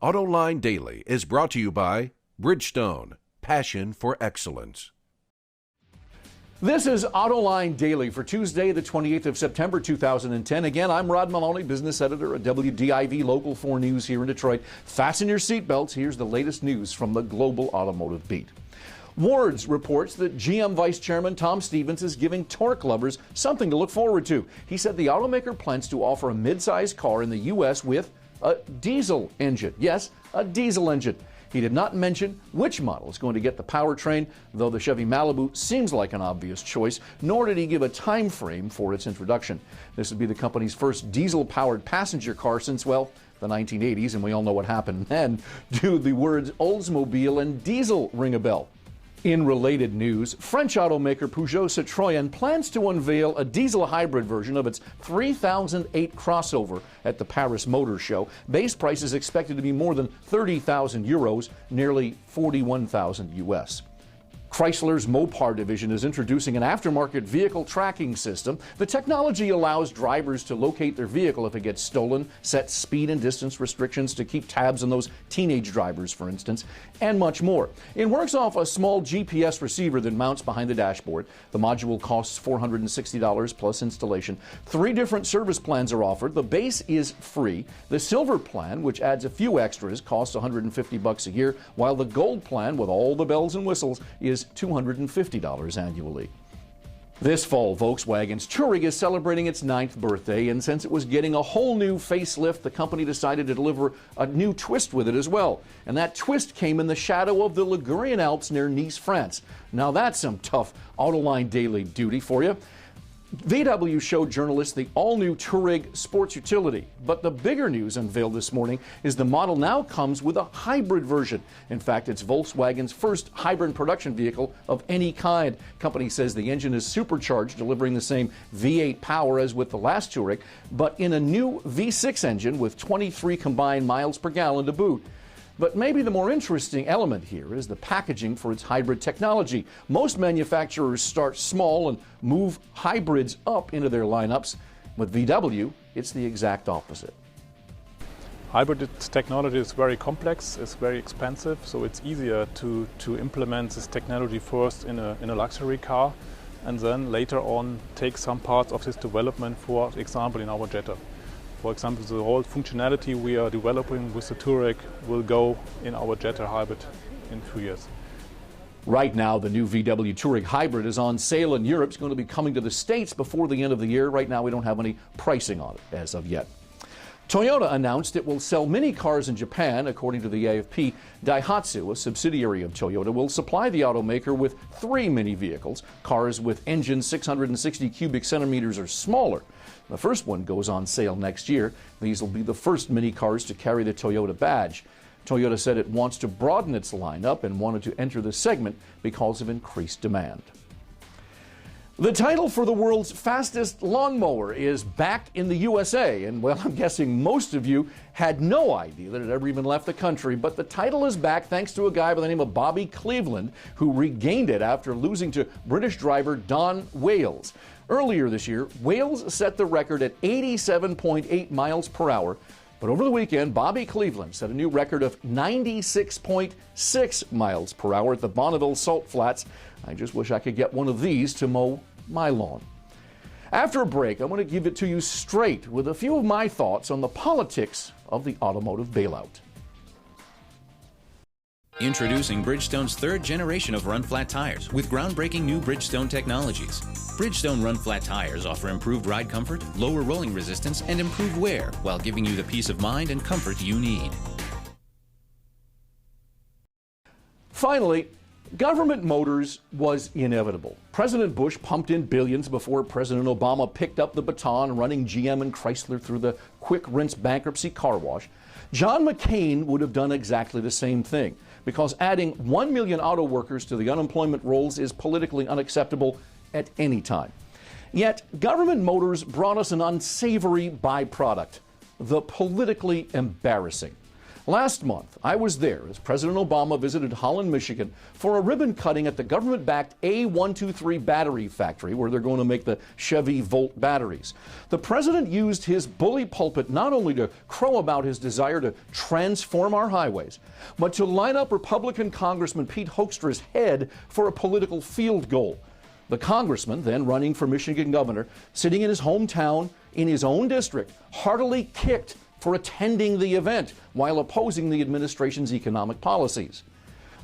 Autoline Daily is brought to you by Bridgestone, passion for excellence. This is Autoline Daily for Tuesday, the 28th of September, 2010. Again, I'm Rod Meloni, business editor at WDIV Local 4 News here in Detroit. Fasten your seatbelts. Here's the latest news from the global automotive beat. Wards reports that GM Vice Chairman Tom Stevens is giving torque lovers something to look forward to. He said the automaker plans to offer a midsize car in the U.S. with a diesel engine. Yes, a diesel engine. He did not mention which model is going to get the powertrain, though the Chevy Malibu seems like an obvious choice, nor did he give a time frame for its introduction. This would be the company's first diesel-powered passenger car since, well, the 1980s, and we all know what happened then. Do the words Oldsmobile and diesel ring a bell? In related news, French automaker Peugeot Citroën plans to unveil a diesel hybrid version of its 3008 crossover at the Paris Motor Show. Base price is expected to be more than 30,000 euros, nearly 41,000 US. Chrysler's Mopar division is introducing an aftermarket vehicle tracking system. The technology allows drivers to locate their vehicle if it gets stolen, set speed and distance restrictions to keep tabs on those teenage drivers, for instance, and much more. It works off a small GPS receiver that mounts behind the dashboard. The module costs $460 plus installation. 3 different service plans are offered. The base is free. The silver plan, which adds a few extras, costs $150 a year, while the gold plan, with all the bells and whistles, is $250 annually. This fall, Volkswagen's Touareg is celebrating its 9th birthday, and since it was getting a whole new facelift, the company decided to deliver a new twist with it as well. And that twist came in the shadow of the Ligurian Alps near Nice, France. Now that's some tough Autoline Daily duty for you. VW showed journalists the all-new Touareg sports utility, but the bigger news unveiled this morning is the model now comes with a hybrid version. In fact, it's Volkswagen's first hybrid production vehicle of any kind. Company says the engine is supercharged, delivering the same V8 power as with the last Touareg, but in a new V6 engine with 23 combined miles per gallon to boot. But maybe the more interesting element here is the packaging for its hybrid technology. Most manufacturers start small and move hybrids up into their lineups. With VW, it's the exact opposite. Hybrid technology is very complex, it's very expensive, so it's easier to implement this technology first in a luxury car and then later on take some parts of this development, for example, in our Jetta. For example, the whole functionality we are developing with the Touareg will go in our Jetta hybrid in 2 years. Right now, the new VW Touareg hybrid is on sale in Europe. It's going to be coming to the States before the end of the year. Right now, we don't have any pricing on it as of yet. Toyota announced it will sell many cars in Japan. According to the AFP, Daihatsu, a subsidiary of Toyota, will supply the automaker with 3 mini vehicles, cars with engines 660 cubic centimeters or smaller. The first one goes on sale next year. These will be the first mini cars to carry the Toyota badge. Toyota said it wants to broaden its lineup and wanted to enter the segment because of increased demand. The title for the world's fastest lawnmower is back in the USA, and well, I'm guessing most of you had no idea that it ever even left the country, but the title is back thanks to a guy by the name of Bobby Cleveland, who regained it after losing to British driver Don Wales. Earlier this year, Wales set the record at 87.8 miles per hour, but over the weekend, Bobby Cleveland set a new record of 96.6 miles per hour at the Bonneville Salt Flats. I just wish I could get one of these to mow my lawn. After a break, I want to give it to you straight with a few of my thoughts on the politics of the automotive bailout. Introducing Bridgestone's 3rd generation of run-flat tires with groundbreaking new Bridgestone technologies. Bridgestone run-flat tires offer improved ride comfort, lower rolling resistance, and improved wear while giving you the peace of mind and comfort you need. Finally, government motors was inevitable. President Bush pumped in billions before President Obama picked up the baton, running GM and Chrysler through the quick rinse bankruptcy car wash. John McCain would have done exactly the same thing, because adding 1 million auto workers to the unemployment rolls is politically unacceptable at any time. Yet, government motors brought us an unsavory byproduct, the politically embarrassing. Last month, I was there as President Obama visited Holland, Michigan for a ribbon cutting at the government-backed A123 battery factory where they're going to make the Chevy Volt batteries. The president used his bully pulpit not only to crow about his desire to transform our highways, but to line up Republican Congressman Pete Hoekstra's head for a political field goal. The congressman, then running for Michigan governor, sitting in his hometown in his own district, heartily kicked for attending the event while opposing the administration's economic policies.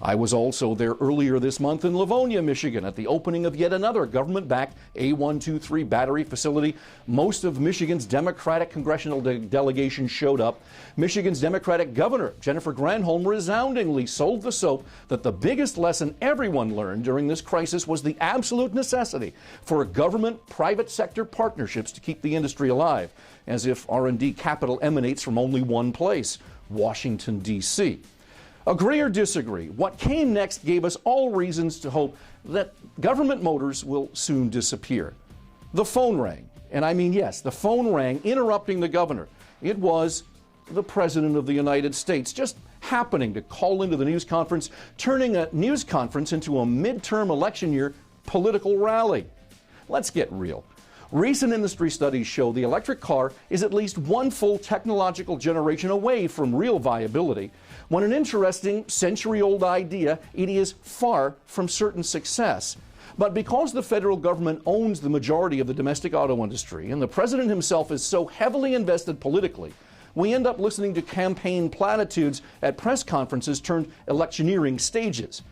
I was also there earlier this month in Livonia, Michigan, at the opening of yet another government-backed A123 battery facility. Most of Michigan's Democratic congressional delegation showed up. Michigan's Democratic governor, Jennifer Granholm, resoundingly sold the soap that the biggest lesson everyone learned during this crisis was the absolute necessity for government-private sector partnerships to keep the industry alive, as if R&D capital emanates from only one place, Washington, D.C. Agree or disagree, what came next gave us all reasons to hope that government motors will soon disappear. The phone rang, and I mean, yes, the phone rang, interrupting the governor. It was the President of the United States, just happening to call into the news conference, turning a news conference into a midterm election year political rally. Let's get real. Recent industry studies show the electric car is at least one full technological generation away from real viability. When an interesting century-old idea, it is far from certain success. But because the federal government owns the majority of the domestic auto industry and the president himself is so heavily invested politically, we end up listening to campaign platitudes at press conferences turned electioneering stages.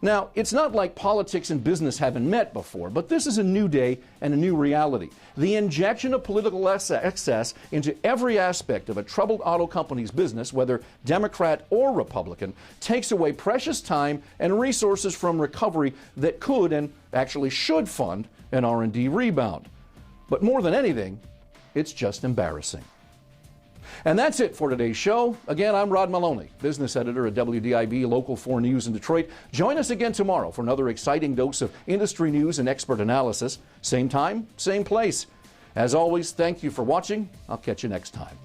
Now, it's not like politics and business haven't met before, but this is a new day and a new reality. The injection of political excess into every aspect of a troubled auto company's business, whether Democrat or Republican, takes away precious time and resources from recovery that could and actually should fund an R&D rebound. But more than anything, it's just embarrassing. And that's it for today's show. Again, I'm Rod Meloni, business editor at WDIV Local 4 News in Detroit. Join us again tomorrow for another exciting dose of industry news and expert analysis. Same time, same place. As always, thank you for watching. I'll catch you next time.